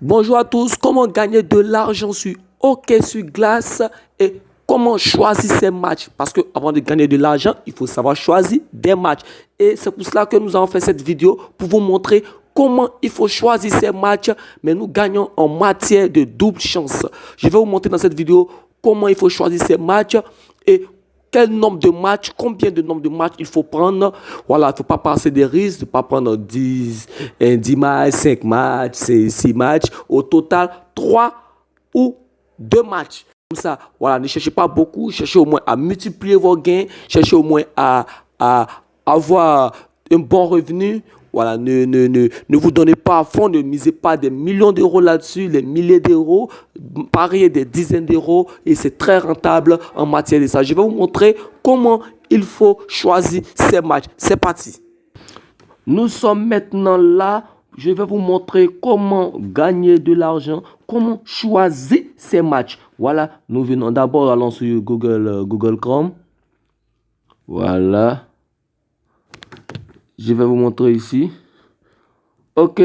Bonjour à tous, comment gagner de l'argent sur hockey sur glace et comment choisir ses matchs. Parce que avant de gagner de l'argent, il faut savoir choisir des matchs. Et c'est pour cela que nous avons fait cette vidéo pour vous montrer comment il faut choisir ses matchs, mais nous gagnons en matière de double chance. Je vais vous montrer dans cette vidéo comment il faut choisir ses matchs et quel nombre de matchs, combien de nombre de matchs il faut prendre. Voilà, il ne faut pas passer des risques, de ne pas prendre 10 matchs, 5 matchs, 6 matchs. Au total, 3 ou 2 matchs. Comme ça, voilà, ne cherchez pas beaucoup, cherchez au moins à multiplier vos gains, cherchez au moins à avoir un bon revenu. Voilà, ne vous donnez pas à fond, ne misez pas des millions d'euros là-dessus, des milliers d'euros, pariez des dizaines d'euros et c'est très rentable en matière de ça. Je vais vous montrer comment il faut choisir ces matchs. C'est parti. Nous sommes maintenant là. Je vais vous montrer comment gagner de l'argent, comment choisir ces matchs. Voilà, nous venons d'abord, allons sur Google Chrome. Voilà. Je vais vous montrer ici. OK.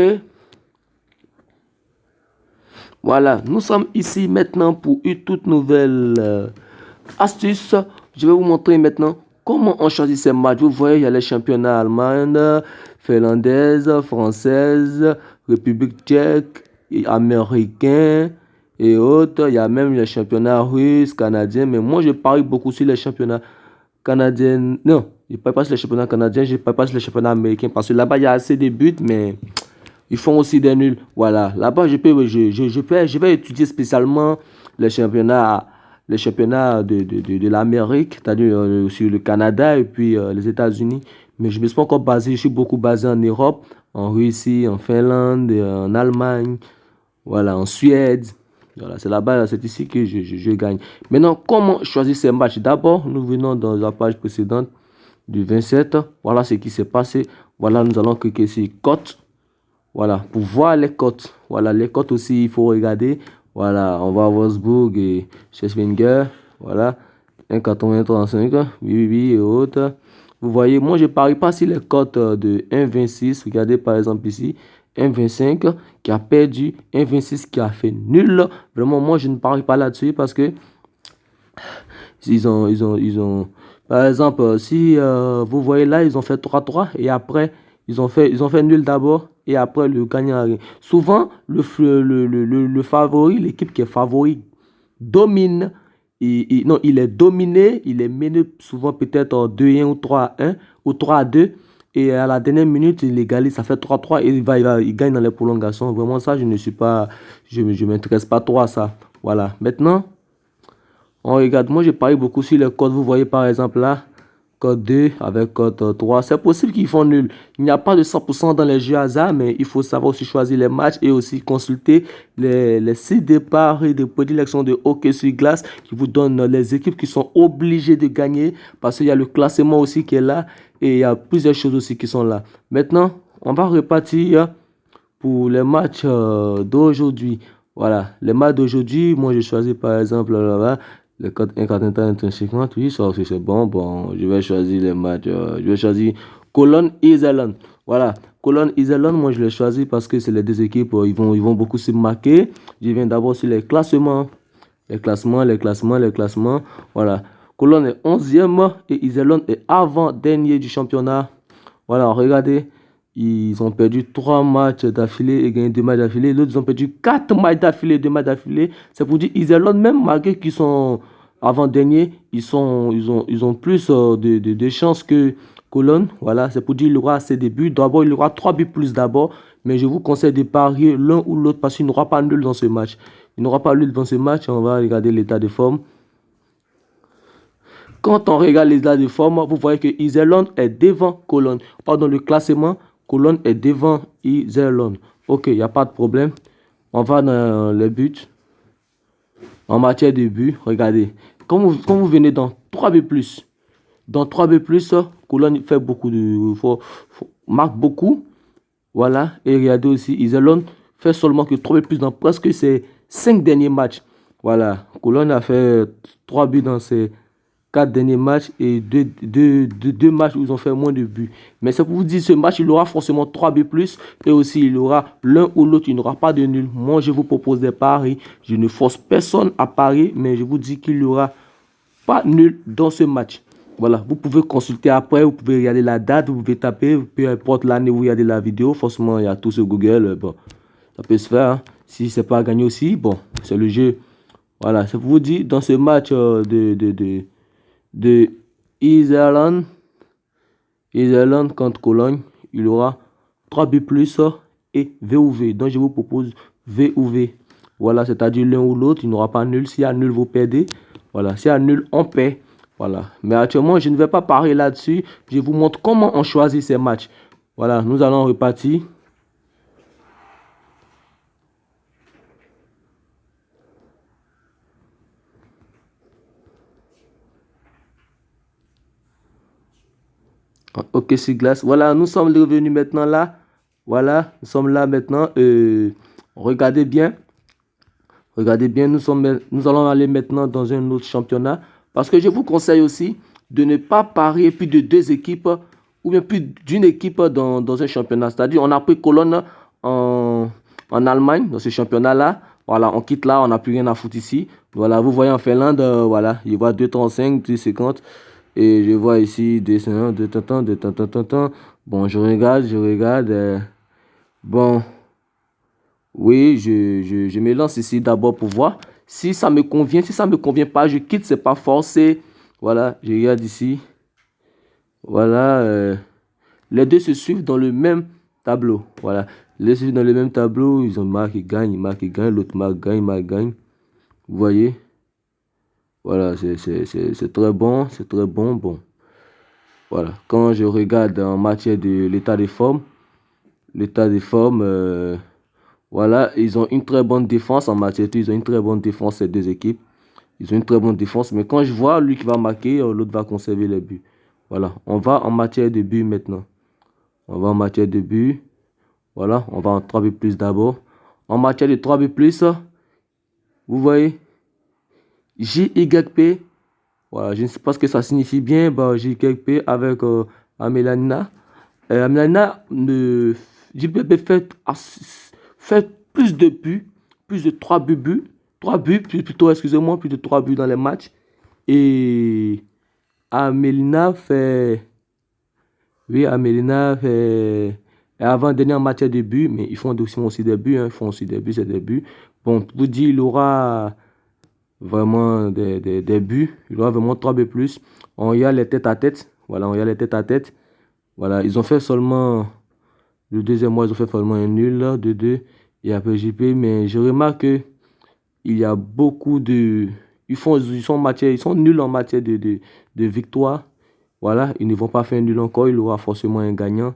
Voilà, nous sommes ici maintenant pour une toute nouvelle astuce. Je vais vous montrer maintenant comment on choisit ces matchs. Vous voyez, il y a les championnats allemands, finlandaises, françaises, République tchèque, américains et autres. Il y a même les championnats russes, canadiens. Mais moi, je parie beaucoup sur les championnats canadiens. Non, je ne parie pas sur les championnats canadiens, je ne parie pas sur les championnats américains. Parce que là-bas, il y a assez de buts, mais ils font aussi des nuls. Voilà. Là-bas, je vais étudier spécialement les championnats de l'Amérique, c'est-à-dire sur le Canada et puis les États-Unis. Mais je ne me suis pas encore basé, je suis beaucoup basé en Europe, en Russie, en Finlande, en Allemagne, voilà, en Suède. Voilà, c'est là-bas, c'est ici que je gagne. Maintenant, comment choisir ces matchs? D'abord, nous venons dans la page précédente du 27. Voilà ce qui s'est passé. Voilà, nous allons cliquer sur cote. Voilà, pour voir les cotes. Voilà, les cotes aussi, il faut regarder. Voilà, on va à Wolfsburg et Schleswinger. Voilà, 1,85, oui, et autres. Vous voyez, moi, je ne parie pas sur les cotes de 1,26. Regardez par exemple ici, 1,25 qui a perdu, 1,26 qui a fait nul. Vraiment, moi, je ne parie pas là-dessus parce que ils ont. Par exemple, si vous voyez là, ils ont fait 3-3 et après, ils ont fait nul d'abord et après le gagnant a gagné. Souvent, le favori, l'équipe qui est favori, domine. Non, il est dominé, il est mené souvent peut-être en 2-1 ou 3-1 ou 3-2. Et à la dernière minute, il égalise, ça fait 3-3 et il gagne dans les prolongations. Vraiment, ça, je m'intéresse pas trop à ça. Voilà. Maintenant, on regarde, moi je parie beaucoup sur les codes. Vous voyez par exemple là, code 2 avec code 3. C'est possible qu'ils font nul. Il n'y a pas de 100% dans les jeux hasard, mais il faut savoir aussi choisir les matchs et aussi consulter les sites de paris de prédilection de hockey sur glace qui vous donnent les équipes qui sont obligées de gagner parce qu'il y a le classement aussi qui est là et il y a plusieurs choses aussi qui sont là. Maintenant, on va repartir pour les matchs d'aujourd'hui. Voilà, les matchs d'aujourd'hui, moi j'ai choisi par exemple là, le code 1,41,50, oui, ça aussi c'est bon. Bon, je vais choisir les matchs. Je vais choisir Cologne-Iserlohn. Voilà, Cologne-Iserlohn, moi je l'ai choisi parce que c'est les deux équipes, ils vont beaucoup se marquer. Je viens d'abord sur les classements. Les classements. Voilà, Cologne est 11e et Iserlohn est avant-dernier du championnat. Voilà, regardez. Ils ont perdu 3 matchs d'affilée et gagné 2 matchs d'affilée. L'autre, ils ont perdu 4 matchs d'affilée, 2 matchs d'affilée. C'est pour dire Iserlohn, même malgré qu'ils sont avant-derniers, ils ont plus de chances que Cologne. Voilà, c'est pour dire qu'il aura assez de buts. D'abord, il aura 3 buts plus d'abord. Mais je vous conseille de parier l'un ou l'autre parce qu'il n'aura pas nul dans ce match. Il n'aura pas nul dans ce match. On va regarder l'état de forme. Quand on regarde l'état de forme, vous voyez que Iserlohn est devant Cologne. Pardon, le classement. Cologne est devant Iserlohn. Ok, il n'y a pas de problème. On va dans les buts. En matière de buts, regardez. Quand vous venez dans 3 buts plus, dans 3 buts plus, Cologne fait beaucoup marque beaucoup. Voilà. Et regardez aussi, Iserlohn fait seulement que 3 buts plus dans presque ses 5 derniers matchs. Voilà. Cologne a fait 3 buts dans ses 4 derniers matchs et deux matchs où ils ont fait moins de buts. Mais c'est pour vous dire, ce match, il aura forcément 3 buts plus et aussi il aura l'un ou l'autre, il n'aura pas de nul. Moi, je vous propose des paris. Je ne force personne à parier, mais je vous dis qu'il n'y aura pas nul dans ce match. Voilà, vous pouvez consulter après, vous pouvez regarder la date, vous pouvez taper, peu importe l'année où vous regardez la vidéo. Forcément, il y a tout sur Google. Bon, ça peut se faire. Hein. Si c'est pas gagné aussi, bon, c'est le jeu. Voilà, c'est pour vous dire, dans ce match de Iserland, Iserland contre Cologne, il y aura 3 buts plus et VOV. Donc, je vous propose VOV. Voilà, c'est-à-dire l'un ou l'autre, il n'y aura pas nul. S'il y a nul, vous perdez. Voilà, s'il y a nul, on perd. Voilà. Mais actuellement, je ne vais pas parler là-dessus. Je vous montre comment on choisit ces matchs. Voilà, nous allons repartir. Ok, c'est glace. Voilà, nous sommes revenus maintenant là. Voilà, nous sommes là maintenant. Regardez bien. Regardez bien, nous allons aller maintenant dans un autre championnat. Parce que je vous conseille aussi de ne pas parier plus de 2 équipes ou bien plus d'une équipe dans un championnat. C'est-à-dire, on a pris Cologne en Allemagne, dans ce championnat-là. Voilà, on quitte là, on n'a plus rien à foutre ici. Voilà, vous voyez en Finlande, voilà, il voit 2,35, 2,50. Et je vois ici 2,50, 2,30, 2,30. Bon, je regarde. Bon. Oui, je me lance ici d'abord pour voir si ça me convient. Si ça ne me convient pas, je quitte, c'est pas forcé. Voilà, je regarde ici. Voilà, les deux se suivent dans le même tableau. Voilà, les deux se suivent dans le même tableau. Ils ont marqué, ils marquent, ils gagnent. L'autre marque, gagne, marque, gagne. Vous voyez? Voilà, c'est très bon, c'est très bon. Bon, voilà. Quand je regarde en matière de l'état des formes, voilà, ils ont une très bonne défense en matière. Ils ont une très bonne défense, ces 2 équipes. Ils ont une très bonne défense. Mais quand je vois lui qui va marquer, l'autre va conserver les buts. Voilà, on va en matière de buts maintenant. On va en matière de buts. Voilà, on va en 3 buts plus d'abord. En matière de 3 buts plus, vous voyez, JYP. Voilà, je ne sais pas ce que ça signifie bien. Bah, JYP avec Amelana. Amelana, JYP fait plus de buts, plus de 3 buts, plutôt, excusez-moi, plus de 3 buts dans les matchs. Et Amelina fait, oui, Amelina fait, avant-dernier en matière de buts, mais ils font aussi des buts, hein, ils font aussi des buts, c'est des buts. Bon, pour vous dire, il aura vraiment des buts, il aura vraiment 3 buts plus. On y a les têtes à tête, voilà, on y a les têtes à tête. Voilà, ils ont fait seulement, le deuxième mois, ils ont fait seulement un nul, 2-2. Et après JP, mais je remarque que il y a beaucoup de... ils sont nuls en matière de victoire. Voilà, ils ne vont pas faire nul encore, il y aura forcément un gagnant.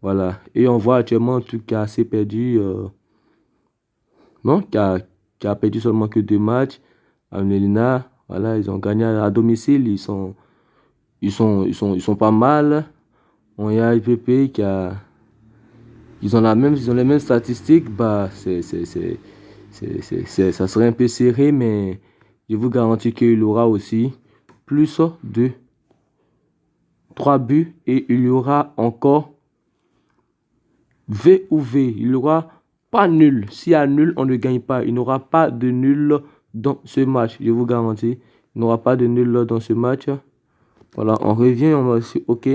Voilà, et on voit actuellement un truc qui a assez perdu, non, qui a perdu seulement que 2 matchs. Amelina, voilà, ils ont gagné à domicile, ils sont pas mal. On y a IPP ils ont les mêmes statistiques, bah, ça serait un peu serré, mais je vous garantis qu'il aura aussi plus de 3 buts et il y aura encore V ou V. Il n'y aura pas nul. S'il y a nul, on ne gagne pas. Il n'y aura pas de nul dans ce match, je vous garantis. Il n'y aura pas de nul dans ce match. Voilà, on revient, on va aussi OK.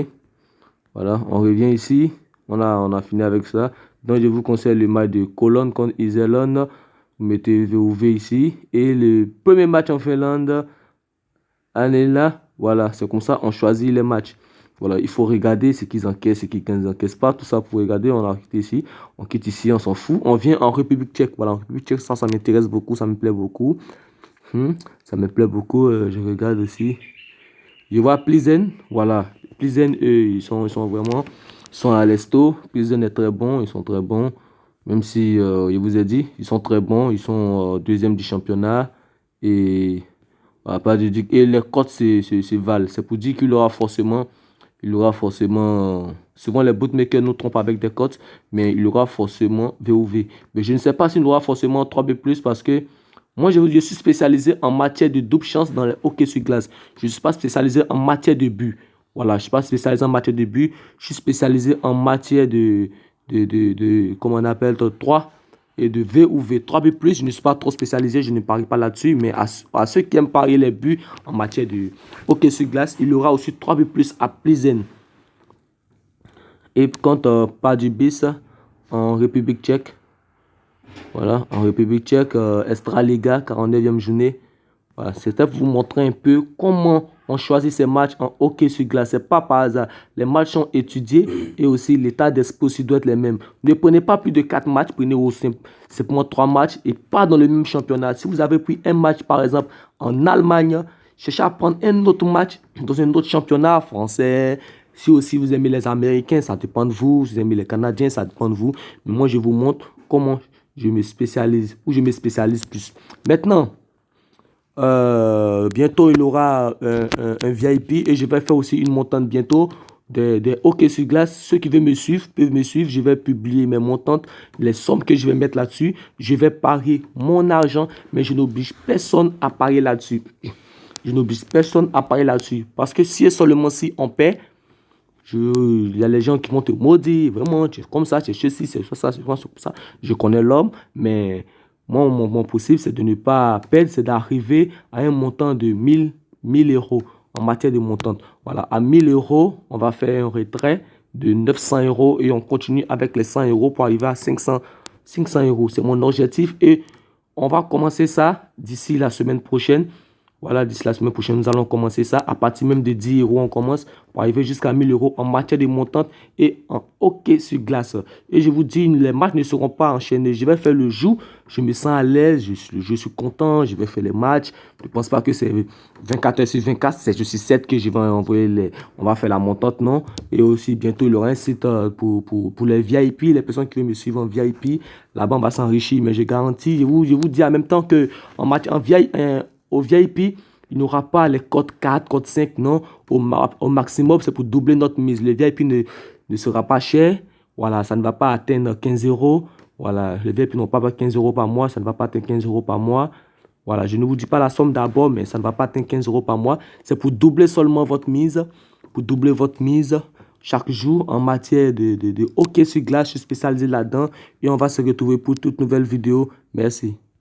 Voilà, on revient ici. On a fini avec ça. Donc, je vous conseille le match de Cologne contre Iserlohn. Vous mettez VOV ici. Et le premier match en Finlande, là. Voilà, c'est comme ça, on choisit les matchs. Voilà, il faut regarder ce qu'ils encaissent, ce qu'ils n'encaissent pas. Tout ça pour regarder, on a quitté ici. On quitte ici, on s'en fout. On vient en République tchèque. Voilà, en République tchèque, ça m'intéresse beaucoup, ça me plaît beaucoup. Ça me plaît beaucoup. Je regarde aussi. Je vois Plizen, voilà. Plizen, eux, ils sont vraiment, ils sont à l'esto. Plizen est très bon, ils sont très bons. Même si, je vous ai dit, ils sont très bons. Ils sont deuxième du championnat. Et, voilà, et les cotes, c'est Val. C'est pour dire il aura forcément, souvent les bootmakers nous trompent avec des cotes, mais il aura forcément VOV. Mais je ne sais pas s'il aura forcément 3B+, parce que Moi, je suis spécialisé en matière de double chance dans le hockey sur glace. Je ne suis pas spécialisé en matière de but. Voilà, je ne suis pas spécialisé en matière de but. Je suis spécialisé en matière comment on appelle, 3 et de V ou V3 B+. Je ne suis pas trop spécialisé, je ne parie pas là-dessus. Mais à ceux qui aiment parier les buts en matière de hockey sur glace, il y aura aussi 3B+ à Plzeň. Et quand pas du bis en République tchèque, voilà, en République tchèque, Extraliga, 49e journée. Voilà, c'était pour vous montrer un peu comment on choisit ces matchs en hockey sur glace. Ce n'est pas par hasard. Les matchs sont étudiés et aussi l'état d'esprit aussi doit être le même. Ne prenez pas plus de 4 matchs, prenez simplement 3 matchs et pas dans le même championnat. Si vous avez pris un match par exemple en Allemagne, cherchez à prendre un autre match dans un autre championnat français. Si aussi vous aimez les Américains, ça dépend de vous. Si vous aimez les Canadiens, ça dépend de vous. Mais moi, je vous montre comment je me spécialise ou je me spécialise plus. Maintenant, bientôt, il y aura un VIP et je vais faire aussi une montante bientôt des hockey sur glace. Ceux qui veulent me suivre peuvent me suivre. Je vais publier mes montantes, les sommes que je vais mettre là-dessus. Je vais parier mon argent, mais je n'oblige personne à parier là-dessus. Je n'oblige personne à parier là-dessus. Parce que si et seulement si on paie, il y a les gens qui vont te maudire. Vraiment, tu es comme ça, c'est ceci, c'est ça, c'est ça. Je connais l'homme, mais moi, mon possible, c'est de ne pas perdre, c'est d'arriver à un montant de 1000 euros en matière de montant. Voilà, à 1000 euros, on va faire un retrait de 900 euros et on continue avec les 100 euros pour arriver à 500 euros. C'est mon objectif et on va commencer ça d'ici la semaine prochaine. Voilà, d'ici la semaine prochaine, nous allons commencer ça. À partir même de 10 euros, on commence pour arriver jusqu'à 1000 euros en matière de montante et en hockey sur glace. Et je vous dis, les matchs ne seront pas enchaînés. Je vais faire le jour. Je me sens à l'aise. Je suis content. Je vais faire les matchs. Je ne pense pas que c'est 24 heures sur 24. C'est juste 7 que je vais envoyer on va faire la montante, non? Et aussi, bientôt, il y aura un site pour les VIP, les personnes qui veulent me suivre en VIP. Là-bas, on va s'enrichir. Mais je garantis, je vous dis en même temps que en VIP, au VIP, il n'y aura pas les codes 4, code 5, non. Au maximum, c'est pour doubler notre mise. Le VIP ne sera pas cher. Voilà, ça ne va pas atteindre 15 euros. Voilà, les VIP n'ont pas 15 euros par mois. Ça ne va pas atteindre 15 euros par mois. Voilà, je ne vous dis pas la somme d'abord, mais ça ne va pas atteindre 15 euros par mois. C'est pour doubler seulement votre mise. Pour doubler votre mise chaque jour en matière de hockey sur glace. Je suis spécialisé là-dedans. Et on va se retrouver pour toute nouvelle vidéo. Merci.